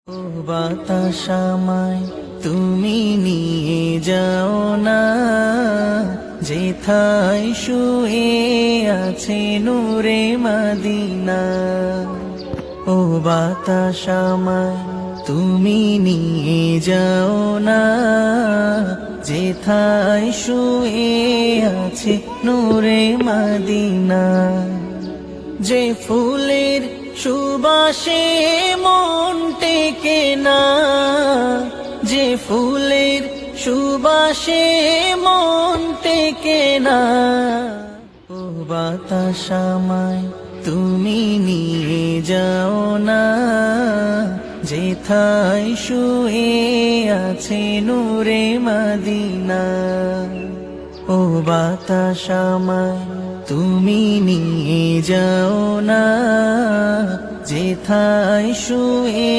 ও বাতাস আমায় তুমি নিয়ে যাও না, যেথায় শুয়ে আছে নূরে মদিনা। ও বাতাস আমায় তুমি নিয়ে যাও না, যেথায় শুয়ে আছে নূরে মদিনা। যে ফুলের সুবাসে মন টেকে না, যে ফুলের সুবাসে মন টেকে না। ও বাতাস আমায় তুমি নিয়ে যাও না, যেথায় শুয়ে আছে নূরে মদিনা। ও বাতাস আমায় তুমি নিয়ে যাও না, যেথায় শুয়ে